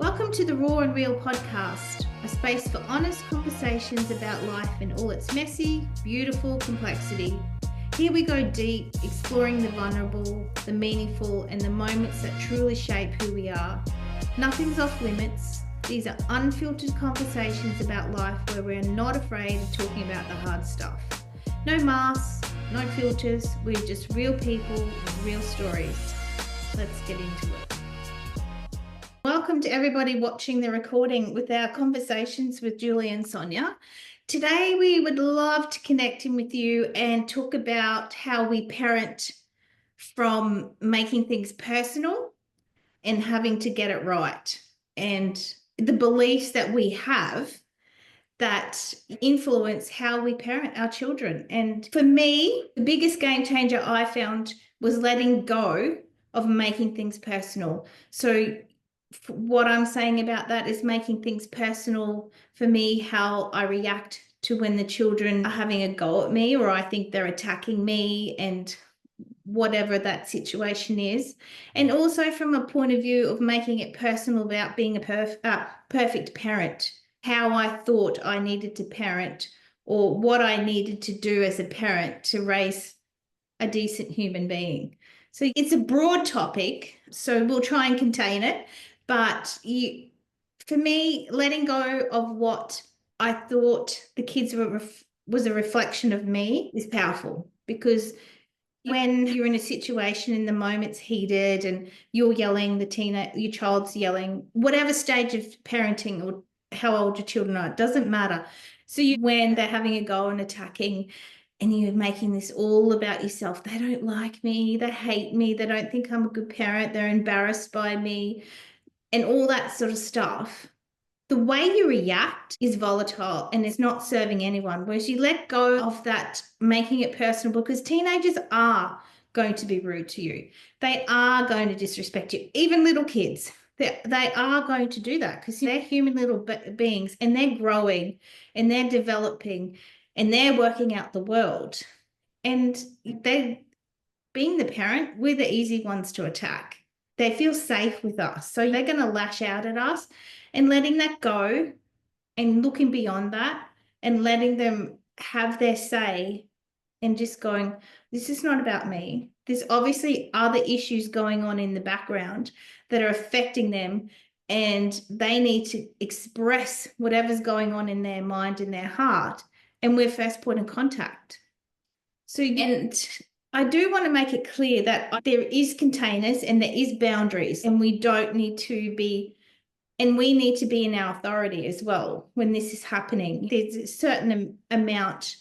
Welcome to the Raw and Real podcast, a space for honest conversations about life in all its messy, beautiful complexity. Here we go deep, exploring the vulnerable, the meaningful, and the moments that truly shape who we are. Nothing's off limits. These are unfiltered conversations about life where we're not afraid of talking about the hard stuff. No masks, no filters, we're just real people with real stories. Let's get into it. Welcome to everybody watching the recording with our conversations with Julie and Sonia. Today we would love to connect in with you and talk about how we parent from making things personal and having to get it right, and the beliefs that we have that influence how we parent our children. And for me, the biggest game changer I found was letting go of making things personal. So what I'm saying about that is making things personal for me, how I react to when the children are having a go at me, or I think they're attacking me, and whatever that situation is. And also from a point of view of making it personal about being a perfect parent, how I thought I needed to parent, or what I needed to do as a parent to raise a decent human being. So it's a broad topic, so we'll try and contain it. But for me, letting go of what I thought the kids was a reflection of me is powerful, because when you're in a situation and the moment's heated and you're yelling, your child's yelling, whatever stage of parenting or how old your children are, it doesn't matter. So when they're having a go and attacking, and you're making this all about yourself, they don't like me, they hate me, they don't think I'm a good parent, they're embarrassed by me, and all that sort of stuff, the way you react is volatile and it's not serving anyone. Whereas you let go of that, making it personal, because teenagers are going to be rude to you. They are going to disrespect you. Even little kids, they are going to do that because they're human little beings, and they're growing and they're developing and they're working out the world. And they, being the parent, we're the easy ones to attack. They feel safe with us, so they're going to lash out at us, and letting that go and looking beyond that and letting them have their say and just going, this is not about me. There's obviously other issues going on in the background that are affecting them, and they need to express whatever's going on in their mind and their heart, and we're first point of contact. So, and I do want to make it clear that there is containers and there is boundaries, and we don't need to be, and we need to be in our authority as well when this is happening. There's a certain amount,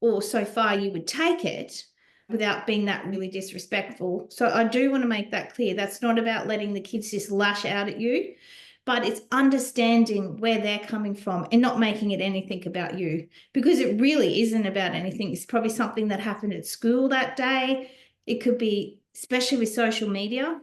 or so far you would take it without being that really disrespectful. So I do want to make that clear. That's not about letting the kids just lash out at you, but it's understanding where they're coming from and not making it anything about you, because it really isn't about anything. It's probably something that happened at school that day. It could be, especially with social media,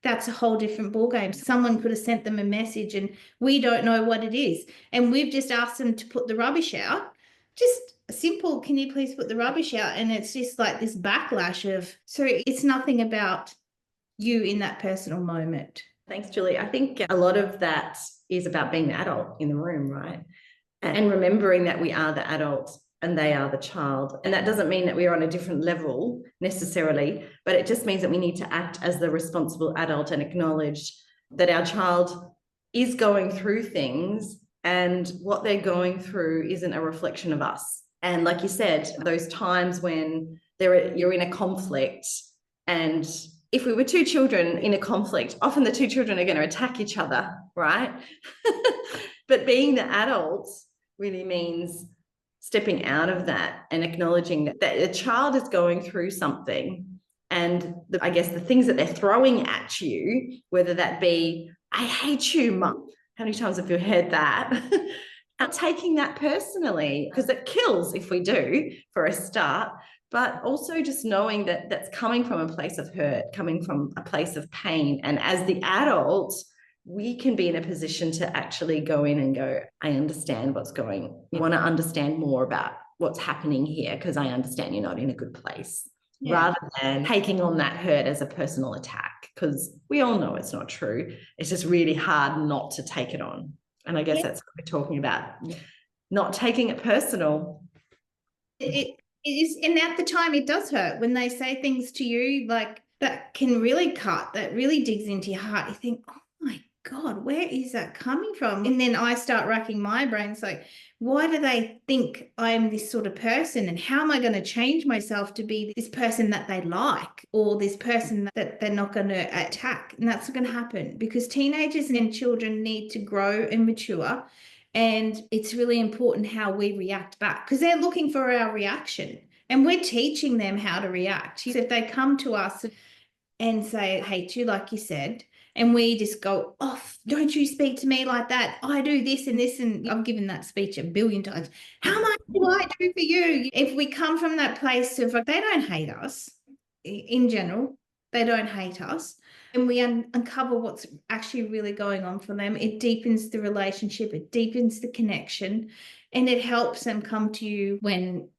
that's a whole different ballgame. Someone could have sent them a message and we don't know what it is. And we've just asked them to put the rubbish out. Just a simple, can you please put the rubbish out? And it's just like this backlash of, so it's nothing about you in that personal moment. Thanks, Julie. I think a lot of that is about being the adult in the room, right? And remembering that we are the adult and they are the child. And that doesn't mean that we are on a different level necessarily, but it just means that we need to act as the responsible adult and acknowledge that our child is going through things, and what they're going through isn't a reflection of us. And like you said, those times when you're in a conflict, and if we were two children in a conflict, often the two children are going to attack each other, right? But being the adult really means stepping out of that and acknowledging that a child is going through something, and I guess the things that they're throwing at you, whether that be, I hate you, Mum. How many times have you heard that? And taking that personally, because it kills if we do, for a start. But also just knowing that that's coming from a place of hurt, coming from a place of pain. And as the adult, we can be in a position to actually go in and go, I understand what's going. I want to understand more about what's happening here, because I understand you're not in a good place. rather than taking on that hurt as a personal attack, because we all know it's not true. It's just really hard not to take it on. And I guess that's what we're talking about, not taking it personal. It is, and at the time it does hurt when they say things to you like that can really cut, that really digs into your heart. You think, oh my God, where is that coming from? And then I start racking my brain. It's like, why do they think I'm this sort of person? And how am I going to change myself to be this person that they like, or this person that they're not going to attack? And that's not going to happen, because teenagers and children need to grow and mature. And it's really important how we react back, because they're looking for our reaction and we're teaching them how to react. So if they come to us and say, I hate you, like you said, and we just go, oh, don't you speak to me like that. I do this and this. And I've given that speech 1 billion times. How much do I do for you? If we come from that place of they don't hate us in general, they don't hate us, and we uncover what's actually really going on for them, it deepens the relationship, it deepens the connection, and it helps them come to you when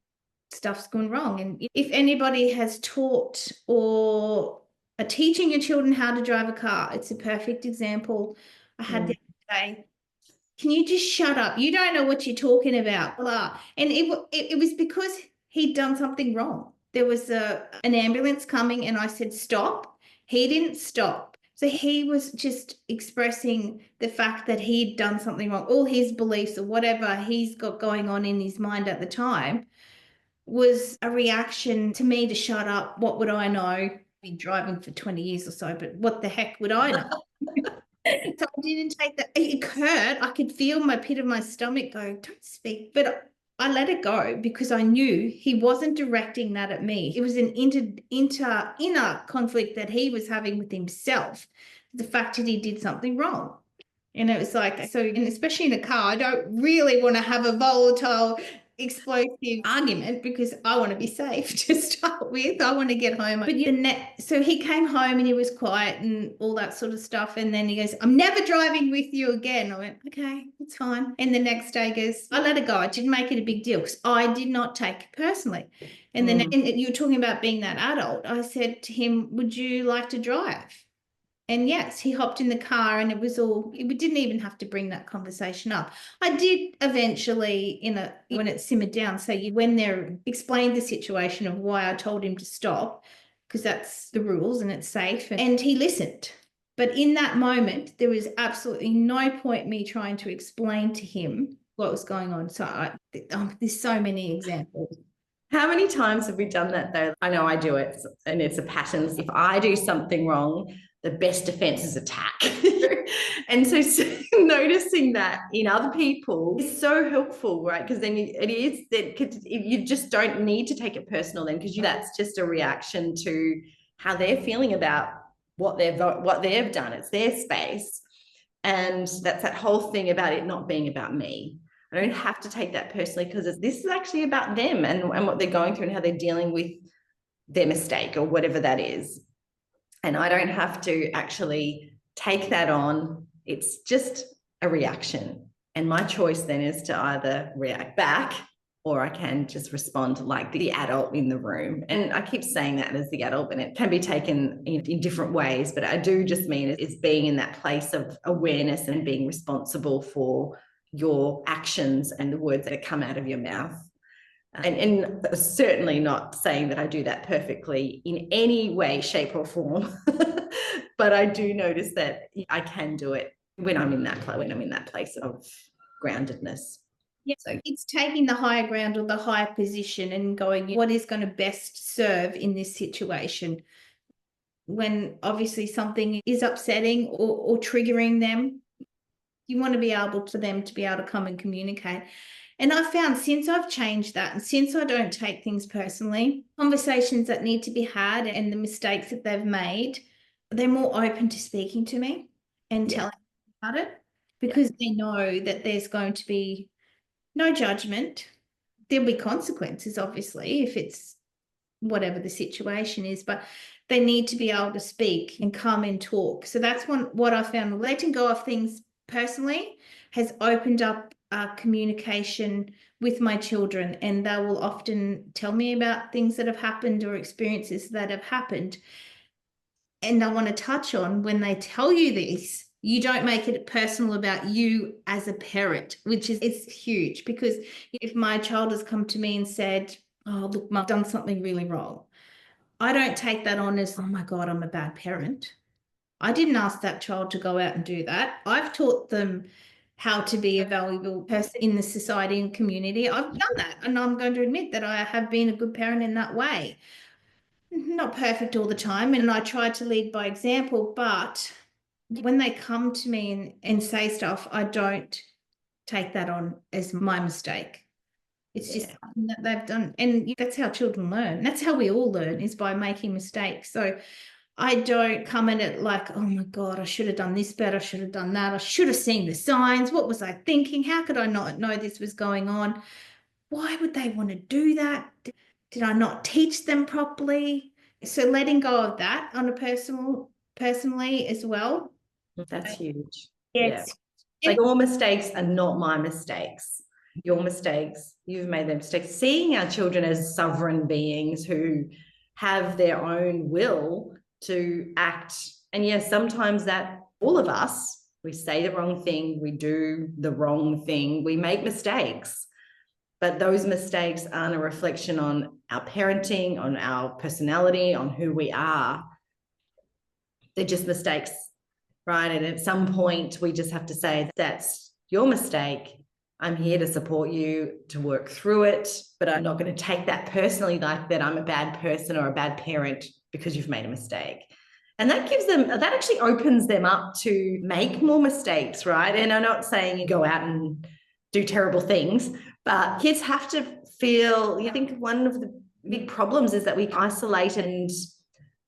stuff's gone wrong. And if anybody has taught or are teaching your children how to drive a car, it's a perfect example. I had the other day, can you just shut up? You don't know what you're talking about. Blah. And it was because he'd done something wrong. There was an ambulance coming and I said, stop. He didn't stop. So he was just expressing the fact that he'd done something wrong. All his beliefs or whatever he's got going on in his mind at the time was a reaction to me to shut up. What would I know? I've been driving for 20 years or so, but what the heck would I know? So I didn't take that. It hurt. I could feel my pit of my stomach go, don't speak. But I let it go because I knew he wasn't directing that at me. It was an inner conflict that he was having with himself. The fact that he did something wrong. And it was like, so, and especially in a car, I don't really want to have a volatile, explosive argument because I want to be safe to start with. I want to get home. But so he came home and he was quiet and all that sort of stuff. And then he goes, I'm never driving with you again. I went, okay, it's fine. And the next day he goes, I let it go. I didn't make it a big deal because I did not take it personally. And then and you were talking about being that adult. I said to him, would you like to drive? And yes, he hopped in the car and we didn't even have to bring that conversation up. I did eventually, when it simmered down, say when they're explained the situation of why I told him to stop, because that's the rules and it's safe. And he listened. But in that moment, there was absolutely no point me trying to explain to him what was going on. So there's so many examples. How many times have we done that though? I know I do it, and it's a pattern. If I do something wrong, the best defense is attack. And so noticing that in other people is so helpful, right? Because then you just don't need to take it personal then, because that's just a reaction to how they're feeling about what they've done. It's their space. And that's that whole thing about it not being about me. I don't have to take that personally, because this is actually about them and what they're going through and how they're dealing with their mistake or whatever that is. And I don't have to actually take that on. It's just a reaction. And my choice then is to either react back, or I can just respond like the adult in the room. And I keep saying that as the adult, and it can be taken in different ways. But I do just mean it's being in that place of awareness and being responsible for your actions and the words that come out of your mouth. And certainly not saying that I do that perfectly in any way, shape, or form. But I do notice that I can do it when I'm in that place of groundedness. Yeah, so it's taking the higher ground or the higher position and going, what is going to best serve in this situation? When obviously something is upsetting or triggering them, you want to be able to come and communicate. And I've found since I've changed that, and since I don't take things personally, conversations that need to be had and the mistakes that they've made, they're more open to speaking to me and telling me about it, because they know that there's going to be no judgment. There'll be consequences, obviously, if it's whatever the situation is, but they need to be able to speak and come and talk. So that's what I found, letting go of things personally has opened up communication with my children, and they will often tell me about things that have happened or experiences that have happened. And I want to touch on, when they tell you this, you don't make it personal about you as a parent, which is it's huge. Because if my child has come to me and said, oh, look, I've done something really wrong, I don't take that on as, oh my God, I'm a bad parent. I didn't ask that child to go out and do that. I've taught them how to be a valuable person in the society and community. I've done that, and I'm going to admit that I have been a good parent in that way. Not perfect all the time, and I try to lead by example, but when they come to me and say stuff, I don't take that on as my mistake. It's just something that they've done. And that's how children learn. That's how we all learn, is by making mistakes. So I don't come at it like, oh my God, I should have done this better. I should have done that. I should have seen the signs. What was I thinking? How could I not know this was going on? Why would they want to do that? Did I not teach them properly? So letting go of that on a personally as well. That's huge. Yes. Like, your mistakes are not my mistakes. Your mistakes, you've made them mistakes. Seeing our children as sovereign beings who have their own will to act. And yes, sometimes that all of us, we say the wrong thing, we do the wrong thing, we make mistakes. But those mistakes aren't a reflection on our parenting, on our personality, on who we are. They're just mistakes, right? And at some point, we just have to say, that's your mistake. I'm here to support you to work through it, but I'm not going to take that personally, like that I'm a bad person or a bad parent because you've made a mistake. And that gives them, that actually opens them up to make more mistakes, right? And I'm not saying you go out and do terrible things, but kids have to feel, I think one of the big problems is that we isolate and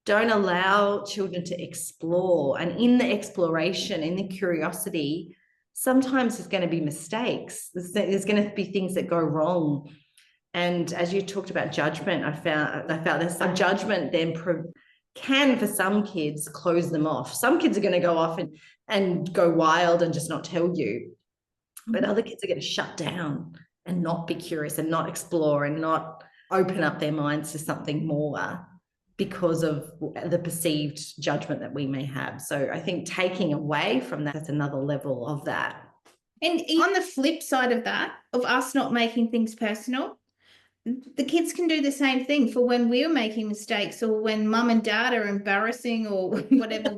don't allow children to explore. And in the exploration, in the curiosity, sometimes there's going to be mistakes. There's going to be things that go wrong. And as you talked about judgment, I found this judgment then can, for some kids, close them off. Some kids are going to go off and go wild and just not tell you. But other kids are going to shut down and not be curious and not explore and not open up their minds to something more because of the perceived judgment that we may have. So I think taking away from that, that's another level of that. And on the flip side of that, of us not making things personal, the kids can do the same thing for when we're making mistakes, or when mum and dad are embarrassing or whatever.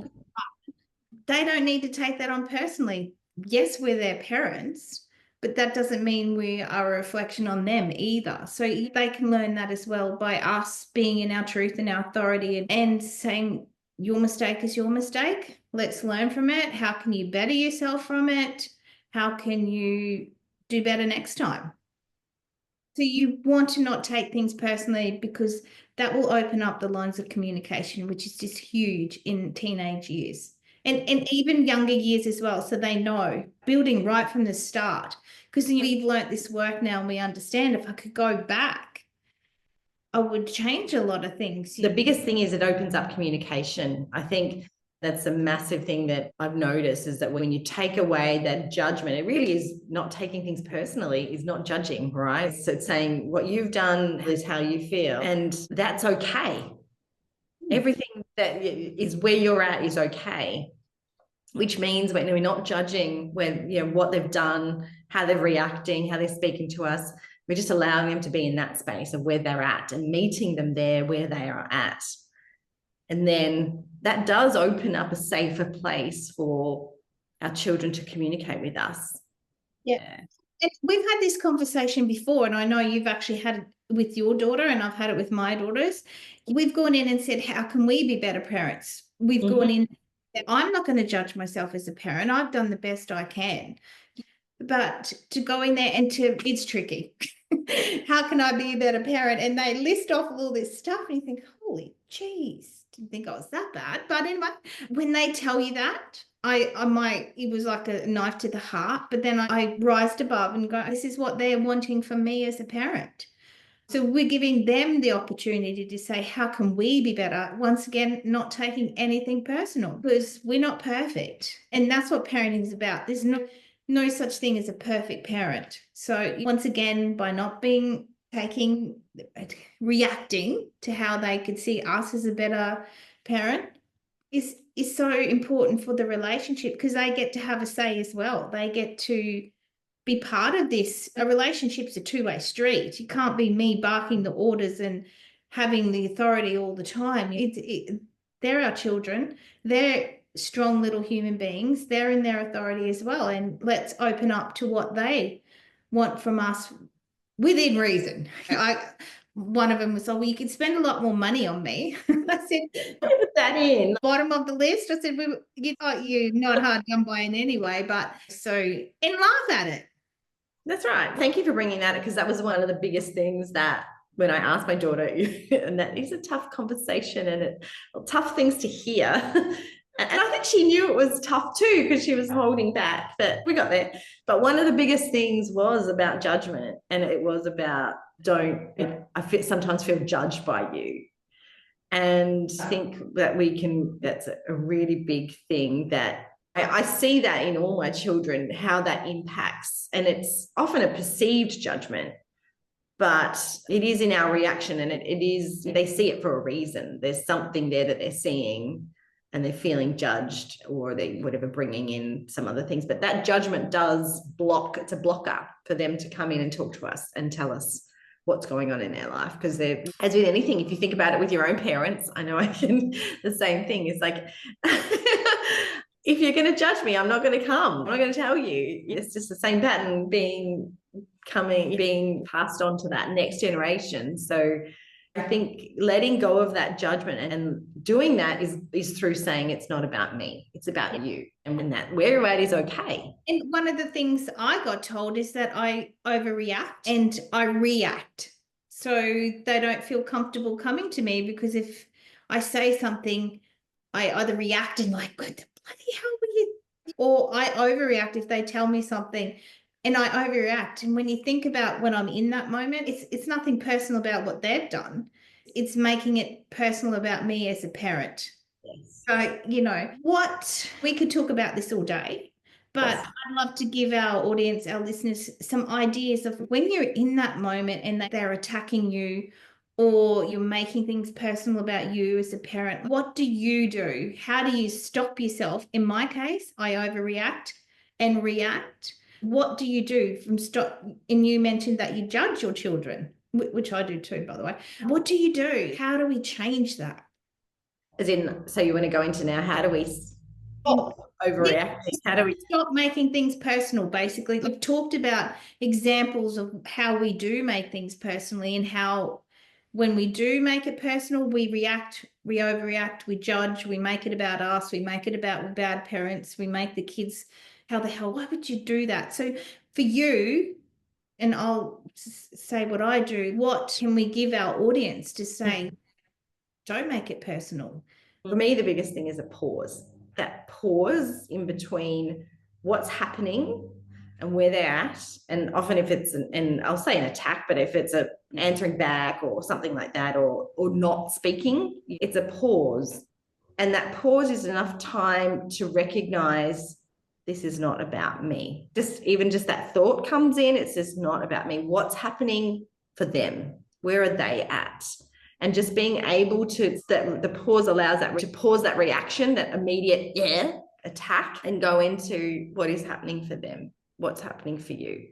They don't need to take that on personally. Yes, we're their parents, but that doesn't mean we are a reflection on them either. So they can learn that as well by us being in our truth and our authority and saying, your mistake is your mistake. Let's learn from it. How can you better yourself from it? How can you do better next time? So you want to not take things personally, because that will open up the lines of communication, which is just huge in teenage years. And even younger years as well, so they know, building right from the start. Because we've learnt this work now, and we understand, if I could go back, I would change a lot of things. The biggest thing is it opens up communication. I think that's a massive thing that I've noticed, is that when you take away that judgment, it really is not taking things personally, is not judging, right? So it's saying what you've done is how you feel, and that's okay. Everything that is where you're at is okay, which means when we're not judging what they've done, how they're reacting, how they're speaking to us, we're just allowing them to be in that space of where they're at and meeting them there where they are at. And then that does open up a safer place for our children to communicate with us. Yeah. And we've had this conversation before, and I know you've actually had it with your daughter, and I've had it with my daughters. We've gone in and said, how can we be better parents? We've gone in, I'm not going to judge myself as a parent. I've done the best I can. But to go in there and it's tricky. How can I be a better parent? And they list off all this stuff, and you think, holy geez, didn't think I was that bad. But anyway, when they tell you that, it was like a knife to the heart. But then I rised above and go, this is what they're wanting from me as a parent. So we're giving them the opportunity to say, how can we be better? Once again, not taking anything personal, because we're not perfect. And that's what parenting is about. There's no such thing as a perfect parent. So once again, by not reacting to how they could see us as a better parent is so important for the relationship, because they get to have a say as well. They get to be part of this. A relationship's a two-way street. You can't be me barking the orders and having the authority all the time. They're our children. They're strong little human beings. They're in their authority as well. And let's open up to what they want from us within reason. One of them was, oh, well, you could spend a lot more money on me. I said, put that in. Bottom of the list. I said, you're not hard done by in any way, but so, and laugh at it. That's right. Thank you for bringing that, because that was one of the biggest things that when I asked my daughter, and that is a tough conversation and tough things to hear. And I think she knew it was tough too, because she was holding back, but we got there. But one of the biggest things was about judgment, and it was about sometimes feel judged by you. And I think that that's a really big thing that I see that in all my children, how that impacts. And it's often a perceived judgment, but it is in our reaction, and it is, they see it for a reason. There's something there that they're seeing, and they're feeling judged, or they whatever, bringing in some other things. But that judgment does it's a blocker for them to come in and talk to us and tell us what's going on in their life. Because they're, as with anything, if you think about it with your own parents, I know the same thing is like, if you're going to judge me, I'm not going to come. I'm not going to tell you. It's just the same pattern being passed on to that next generation. So I think letting go of that judgment and doing that is through saying, it's not about me, it's about you. And when that where you're at is okay. And one of the things I got told is that I overreact and I react. So they don't feel comfortable coming to me, because if I say something, I either react and like, what the bloody hell were you? Or I overreact if they tell me something and I overreact. And when you think about when I'm in that moment, it's nothing personal about what they've done. It's making it personal about me as a parent. Yes. So, what we could talk about this all day, but yes, I'd love to give our audience, our listeners, some ideas of when you're in that moment and they're attacking you, or you're making things personal about you as a parent. What do you do? How do you stop yourself? In my case, I overreact and react. What do you do from stop? And you mentioned that you judge your children, which I do too, by the way. What do you do? How do we change that? As in, so you want to go into now, how do we stop overreacting? How do we stop making things personal? Basically, we've talked about examples of how we do make things personally, and how when we do make it personal, we react, we overreact, we judge, we make it about us, we make it about bad parents, we make the kids, how the hell, why would you do that? So for you, and I'll say what I do, what can we give our audience to say, don't make it personal? For me, the biggest thing is a pause. That pause in between what's happening and where they're at. And often if it's and I'll say an attack, but if it's a answering back or something like that, or not speaking, it's a pause. And that pause is enough time to recognize, this is not about me. Even just that thought comes in, it's just not about me. What's happening for them? Where are they at? And just being able to, that the pause allows that to pause that reaction, that immediate attack, and go into what is happening for them, what's happening for you.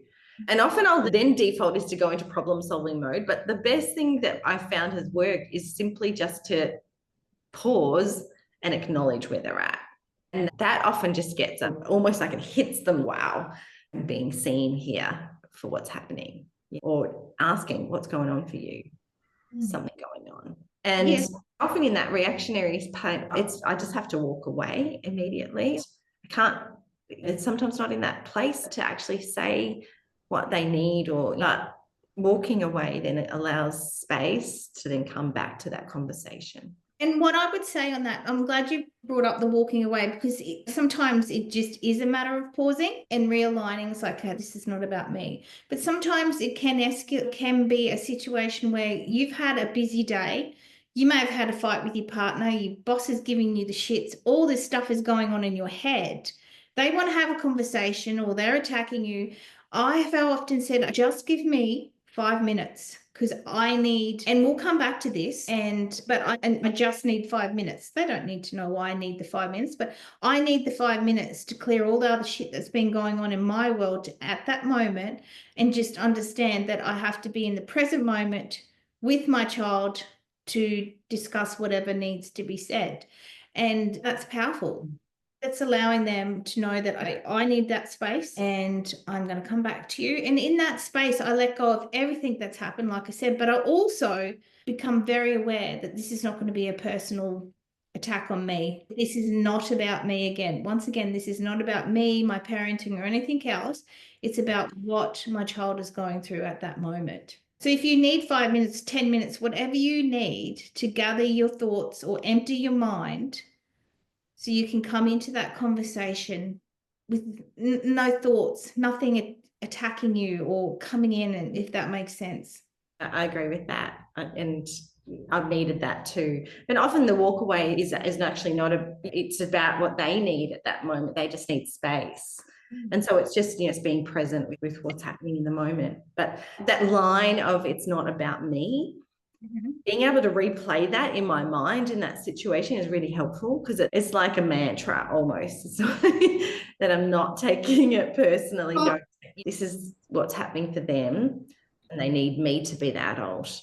And often I'll then default is to go into problem solving mode. But the best thing that I found has worked is simply just to pause and acknowledge where they're at. And that often just gets them, almost like it hits them, wow, being seen here for what's happening, or asking what's going on for you. Something going on. And yes, often in that reactionary pain, I just have to walk away immediately. It's sometimes not in that place to actually say what they need, or walking away, then it allows space to then come back to that conversation. And what I would say on that, I'm glad you brought up the walking away, because sometimes it just is a matter of pausing and realigning. It's like, okay, this is not about me. But sometimes it can escalate, can be a situation where you've had a busy day. You may have had a fight with your partner, your boss is giving you the shits, all this stuff is going on in your head. They want to have a conversation or they're attacking you. I have often said, just give me 5 minutes because I need, and we'll come back to this, and I just need 5 minutes. They don't need to know why I need the 5 minutes, but I need the 5 minutes to clear all the other shit that's been going on in my world at that moment, and just understand that I have to be in the present moment with my child to discuss whatever needs to be said. And that's powerful. That's allowing them to know that I need that space and I'm going to come back to you. And in that space, I let go of everything that's happened, like I said, but I also become very aware that this is not going to be a personal attack on me. This is not about me again. Once again, this is not about me, my parenting, or anything else. It's about what my child is going through at that moment. So if you need 5 minutes, 10 minutes, whatever you need to gather your thoughts or empty your mind, so you can come into that conversation with no thoughts, nothing attacking you or coming in, and if that makes sense. I agree with that. And I've needed that too. But often the walk away is actually not it's about what they need at that moment. They just need space. And so it's just, it's being present with what's happening in the moment. But that line of it's not about me, being able to replay that in my mind in that situation is really helpful, because it's like a mantra almost. It's like that I'm not taking it personally. This is what's happening for them, and they need me to be the adult.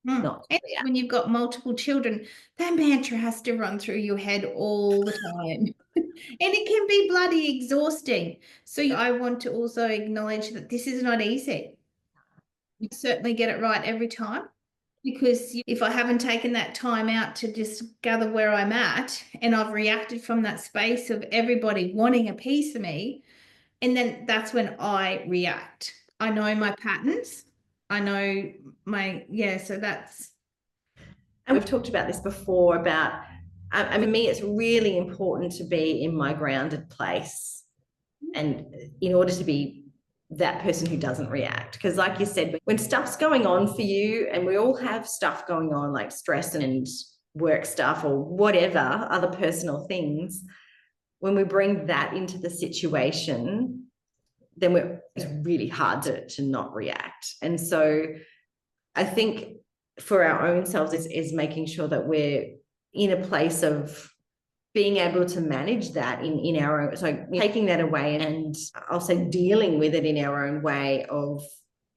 Not And when you've got multiple children, that mantra has to run through your head all the time. And it can be bloody exhausting. So I want to also acknowledge that this is not easy. You certainly get it right every time, because if I haven't taken that time out to just gather where I'm at, and I've reacted from that space of everybody wanting a piece of me, and then that's when I react. I know my patterns. I know so that's. And we've talked about this before about, I mean, me, it's really important to be in my grounded place, and in order to be that person who doesn't react. Because like you said, when stuff's going on for you, and we all have stuff going on like stress and work stuff or whatever, other personal things, when we bring that into the situation, then it's really hard to not react. And so I think for our own selves is making sure that we're in a place of being able to manage that in our own, so taking that away and I'll say dealing with it in our own way of,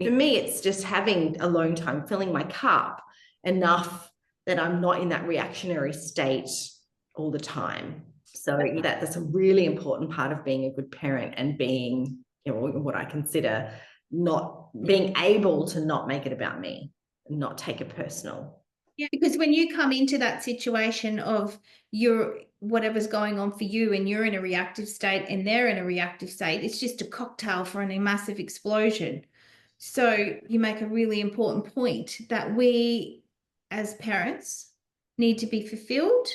for me, it's just having alone time, filling my cup enough that I'm not in that reactionary state all the time. So that's a really important part of being a good parent, and being, what I consider not being able to not make it about me, not take it personal. Yeah, because when you come into that situation of whatever's going on for you, and you're in a reactive state and they're in a reactive state, it's just a cocktail for a massive explosion. So you make a really important point that we as parents need to be fulfilled,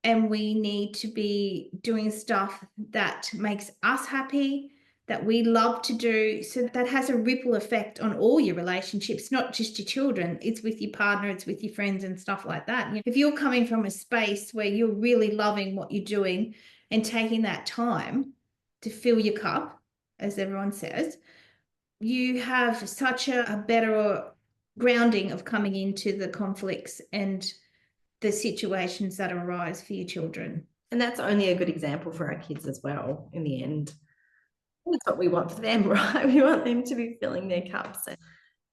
and we need to be doing stuff that makes us happy, that we love to do. So that has a ripple effect on all your relationships, not just your children. It's with your partner, it's with your friends and stuff like that. If you're coming from a space where you're really loving what you're doing and taking that time to fill your cup, as everyone says, you have such a better grounding of coming into the conflicts and the situations that arise for your children. And that's only a good example for our kids as well, in the end. That's what we want for them, right? We want them to be filling their cups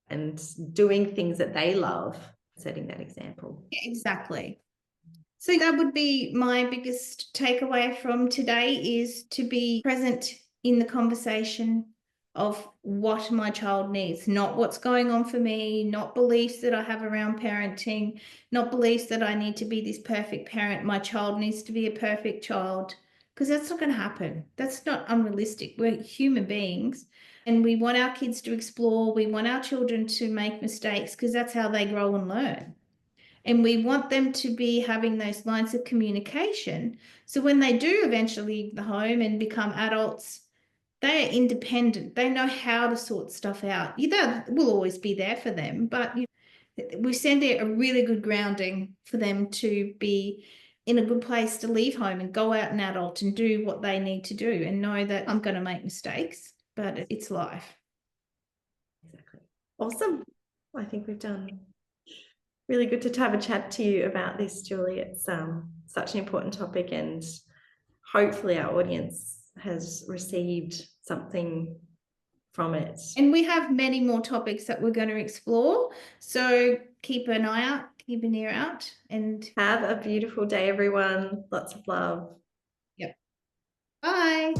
and doing things that they love, setting that example. Exactly. So that would be my biggest takeaway from today, is to be present in the conversation of what my child needs, not what's going on for me, not beliefs that I have around parenting, not beliefs that I need to be this perfect parent. My child needs to be a perfect child, because that's not going to happen. That's not unrealistic. We're human beings, and we want our kids to explore. We want our children to make mistakes, because that's how they grow and learn. And we want them to be having those lines of communication. So when they do eventually leave the home and become adults, they are independent. They know how to sort stuff out. That will always be there for them, but we send it a really good grounding for them to be in a good place to leave home and go out and adult and do what they need to do and know that I'm going to make mistakes, but it's life. Exactly. Awesome. I think we've done really good to have a chat to you about this, Julie. It's such an important topic, and hopefully our audience has received something from it. And we have many more topics that we're going to explore. So keep an eye out, keep an ear out, and have a beautiful day, everyone. Lots of love. Yep. Bye.